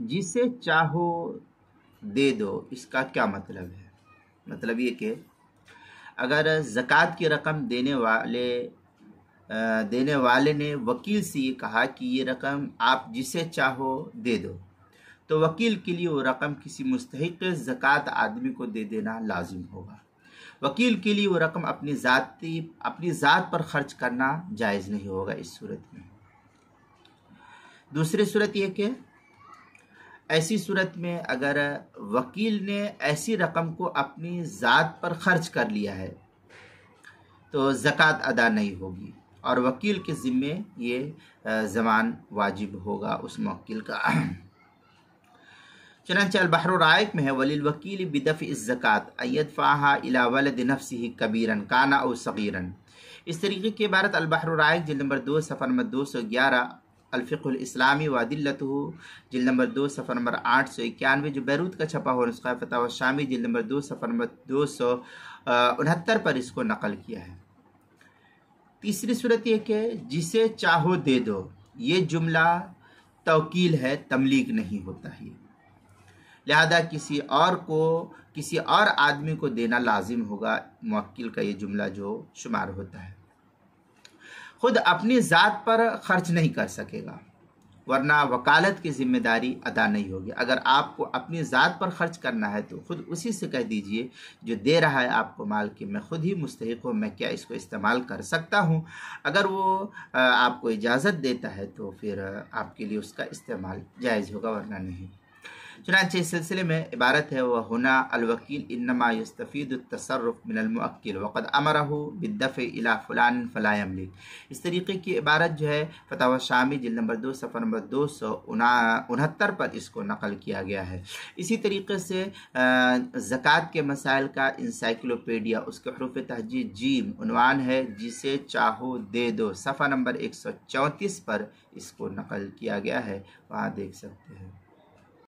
جسے چاہو دے دو، اس کا کیا مطلب ہے؟ مطلب یہ کہ اگر زکوٰۃ کی رقم دینے والے نے وکیل سے یہ کہا کہ یہ رقم آپ جسے چاہو دے دو، تو وکیل کے لیے وہ رقم کسی مستحق زکوٰۃ آدمی کو دے دینا لازم ہوگا۔ وکیل کے لیے وہ رقم اپنی ذات پر خرچ کرنا جائز نہیں ہوگا اس صورت میں۔ دوسری صورت یہ کہ ایسی صورت میں اگر وکیل نے ایسی رقم کو اپنی ذات پر خرچ کر لیا ہے تو زکوٰۃ ادا نہیں ہوگی، اور وکیل کے ذمے یہ ضمان واجب ہوگا اس موکل کا۔ چنانچہ البحر الرائق میں ہے وَلِلْوَكِيلِ بِدَفْعِ الزَّكَاةِ أَن يَدْفَعَهَا إِلَى وَلَدِ نَفْسِهِ كَبِيرًا كَانَ أَوْ صَغِيرًا۔ اس طریقے کی عبارت البحر الرائق جلد نمبر 2 صفحہ نمبر 211، الفقہ الاسلامی وادلتہ جلد نمبر 2 صفحہ نمبر 891، جو بیروت کا چھپا ہوا نسخہ فتاوی شامی جلد نمبر 2 صفحہ نمبر 269 پر اس کو نقل کیا ہے۔ تیسری صورت یہ کہ جسے چاہو دے دو، یہ جملہ توکیل ہے، تملیک نہیں ہوتا ہے، لہذا کسی اور آدمی کو دینا لازم ہوگا موکل کا یہ جملہ جو شمار ہوتا ہے۔ خود اپنی ذات پر خرچ نہیں کر سکے گا، ورنہ وکالت کی ذمہ داری ادا نہیں ہوگی۔ اگر آپ کو اپنی ذات پر خرچ کرنا ہے تو خود اسی سے کہہ دیجئے جو دے رہا ہے آپ کو مال کہ میں خود ہی مستحق ہوں، میں کیا اس کو استعمال کر سکتا ہوں؟ اگر وہ آپ کو اجازت دیتا ہے تو پھر آپ کے لیے اس کا استعمال جائز ہوگا، ورنہ نہیں۔ چنانچہ اس سلسلے میں عبارت ہے وَهُنَا الْوَكِيلُ إِنَّمَا يَسْتَفِيدُ التَّصَرُّفَ مِنَ الْمُوَكِّلِ وَقَدْ أَمَرَهُ بِالدَّفْعِ إِلَى فُلَانٍ فَلَا يَمْلِكُ۔ اس طریقے کی عبارت جو ہے فتاوی شامی جلد نمبر 2 صفحہ نمبر 269 پر اس کو نقل کیا گیا ہے۔ اسی طریقے سے زکوٰۃ کے مسائل کا انسائکلوپیڈیا، اس کے حروف تہجی جیم، عنوان ہے جسے چاہو دے دو، صفحہ نمبر 134 پر اس کو نقل کیا گیا ہے، وہاں دیکھ سکتے ہیں۔